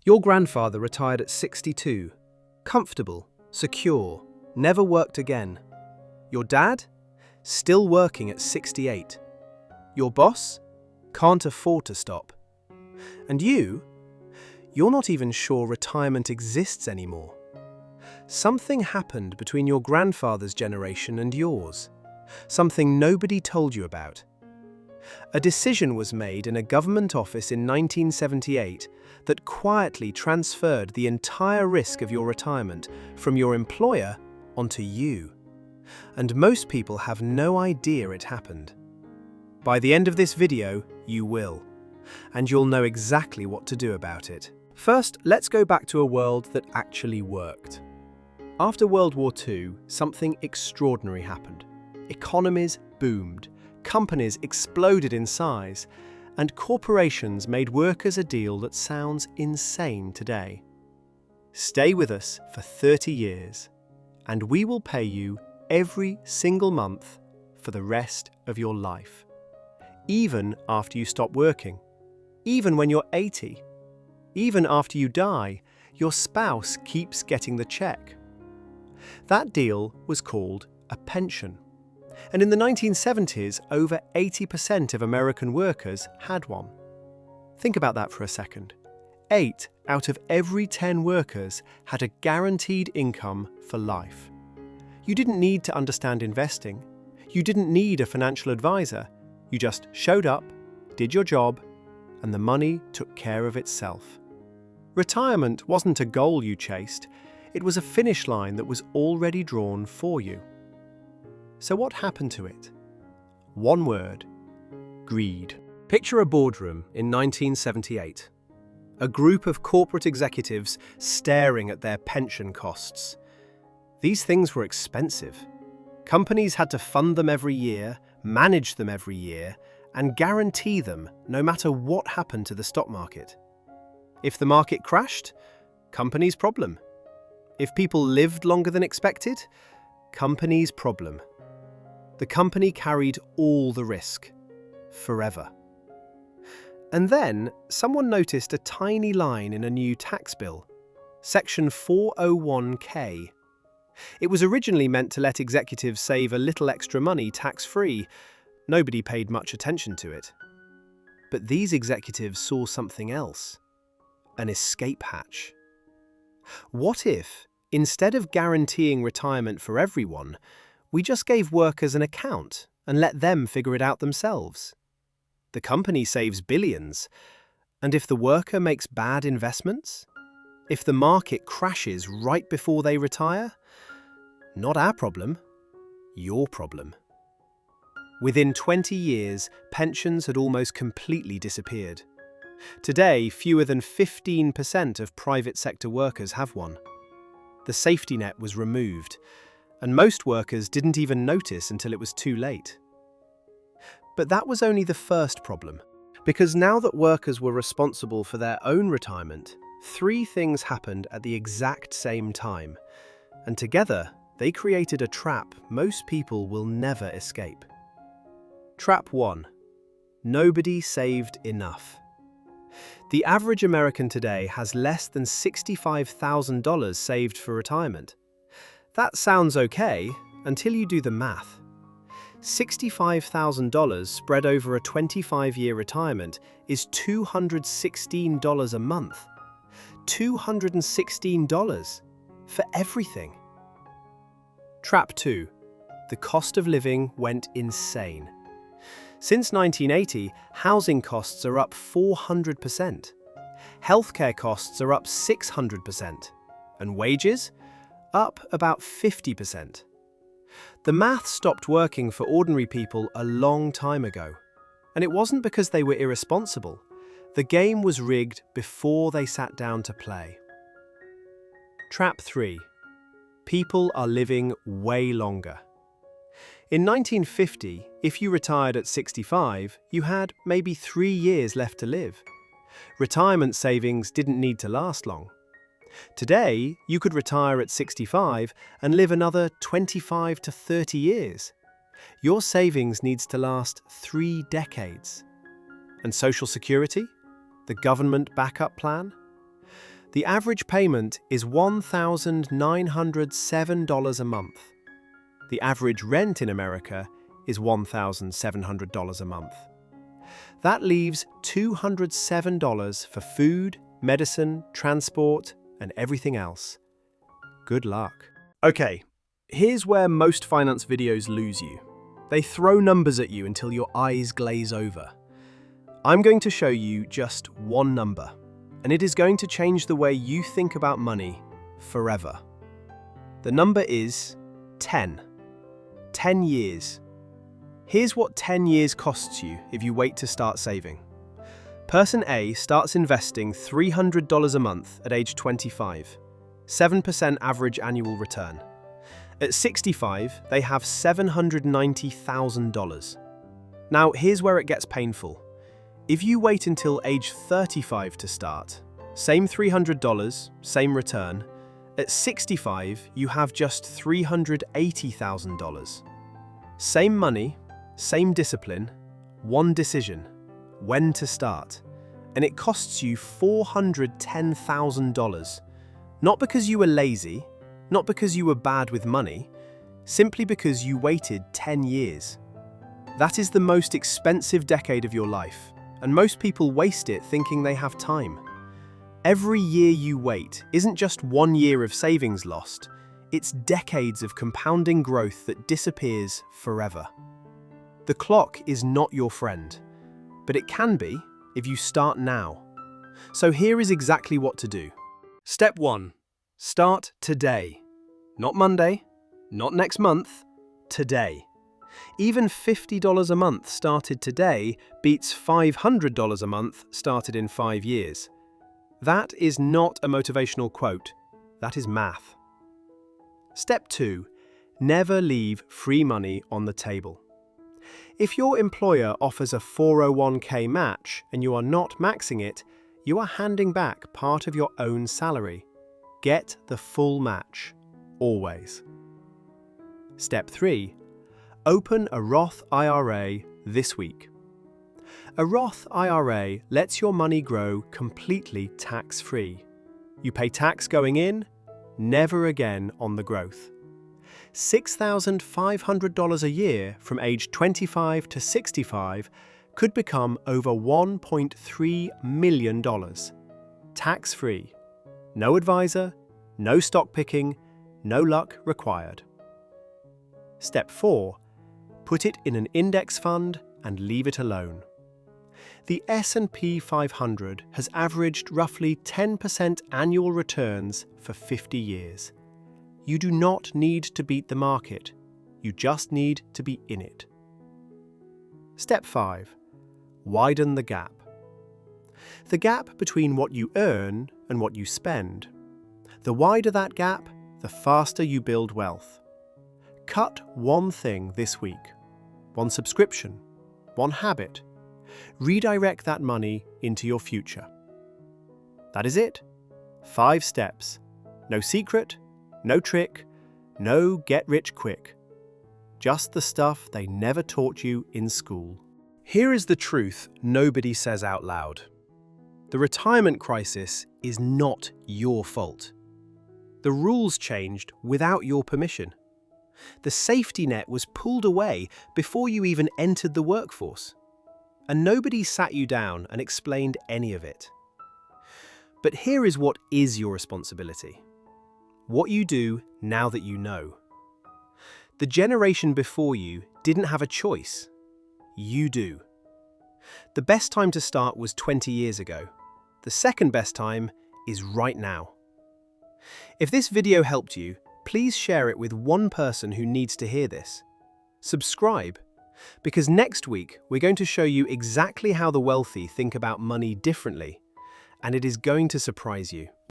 Your grandfather retired at 62, comfortable, secure, never worked again. Your dad? Still working at 68. Your boss? Can't afford to stop. And you? You're not even sure retirement exists anymore. Something happened between your grandfather's generation and yours. Something nobody told you about. A decision was made in a government office in 1978 that quietly transferred the entire risk of your retirement from your employer onto you. And most people have no idea it happened. By the end of this video, you will. And you'll know exactly what to do about it. First, let's go back to a world that actually worked. After World War II, something extraordinary happened. Economies boomed, companies exploded in size, and corporations made workers a deal that sounds insane today. Stay with us for 30 years, and we will pay you every single month for the rest of your life. Even after you stop working, even when you're 80, even after you die, your spouse keeps getting the check. That deal was called a pension. And in the 1970s, over 80% of American workers had one. Think about that for a second. 8 out of every 10 workers had a guaranteed income for life. You didn't need to understand investing. You didn't need a financial advisor. You just showed up, did your job, and the money took care of itself. Retirement wasn't a goal you chased. It was a finish line that was already drawn for you. So what happened to it? One word: greed. Picture a boardroom in 1978. A group of corporate executives staring at their pension costs. These things were expensive. Companies had to fund them every year, manage them every year, and guarantee them no matter what happened to the stock market. If the market crashed, company's problem. If people lived longer than expected, company's problem. The company carried all the risk, forever. And then someone noticed a tiny line in a new tax bill, Section 401k. It was originally meant to let executives save a little extra money tax-free. Nobody paid much attention to it. But these executives saw something else: an escape hatch. What if, instead of guaranteeing retirement for everyone, we just gave workers an account and let them figure it out themselves? The company saves billions, and if the worker makes bad investments? If the market crashes right before they retire? Not our problem, your problem. Within 20 years, pensions had almost completely disappeared. Today, fewer than 15% of private sector workers have one. The safety net was removed, and most workers didn't even notice until it was too late. But that was only the first problem, because now that workers were responsible for their own retirement, 3 things happened at the exact same time, and together they created a trap most people will never escape. Trap 1. Nobody saved enough. The average American today has less than $65,000 saved for retirement. That sounds okay until you do the math. $65,000 spread over a 25-year retirement is $216 a month. $216 for everything. Trap 2. The cost of living went insane. Since 1980, housing costs are up 400%. Healthcare costs are up 600%. And wages? Up about 50%. The math stopped working for ordinary people a long time ago. And it wasn't because they were irresponsible. The game was rigged before they sat down to play. Trap 3. People are living way longer. In 1950, if you retired at 65, you had maybe 3 years left to live. Retirement savings didn't need to last long. Today, you could retire at 65 and live another 25 to 30 years. Your savings needs to last 3 decades. And Social Security? The government backup plan? The average payment is $1,907 a month. The average rent in America is $1,700 a month. That leaves $207 for food, medicine, transport, and everything else. Good luck. Okay, here's where most finance videos lose you. They throw numbers at you until your eyes glaze over. I'm going to show you just one number, and it is going to change the way you think about money forever. The number is 10. 10 years. Here's what 10 years costs you if you wait to start saving. Person A starts investing $300 a month at age 25, 7% average annual return. At 65, they have $790,000. Now, here's where it gets painful. If you wait until age 35 to start, same $300, same return, at 65, you have just $380,000. Same money, same discipline, one decision: when to start. And it costs you $410,000. Not because you were lazy, not because you were bad with money, simply because you waited 10 years. That is the most expensive decade of your life, and most people waste it thinking they have time. Every year you wait isn't just 1 year of savings lost, it's decades of compounding growth that disappears forever. The clock is not your friend, but it can be if you start now. So here is exactly what to do. Step 1. Start today. Not Monday, not next month, today. Even $50 a month started today beats $500 a month started in 5 years. That is not a motivational quote, that is math. Step 2. Never leave free money on the table. If your employer offers a 401k match and you are not maxing it, you are handing back part of your own salary. Get the full match, always. Step 3. Open a Roth IRA this week. A Roth IRA lets your money grow completely tax-free. You pay tax going in, never again on the growth. $6,500 a year from age 25 to 65 could become over $1.3 million. Tax-free. No advisor, no stock picking, no luck required. Step 4. Put it in an index fund and leave it alone. The S&P 500 has averaged roughly 10% annual returns for 50 years. You do not need to beat the market, you just need to be in it. Step 5. Widen the gap. The gap between what you earn and what you spend. The wider that gap, the faster you build wealth. Cut one thing this week. One subscription. One habit. Redirect that money into your future. That is it. 5 steps. No secret, no trick, no get rich quick. Just the stuff they never taught you in school. Here is the truth nobody says out loud. The retirement crisis is not your fault. The rules changed without your permission. The safety net was pulled away before you even entered the workforce. And nobody sat you down and explained any of it. But here is what is your responsibility. What you do now that you know. The generation before you didn't have a choice. You do. The best time to start was 20 years ago. The second best time is right now. If this video helped you, please share it with one person who needs to hear this. Subscribe, because next week we're going to show you exactly how the wealthy think about money differently, and it is going to surprise you.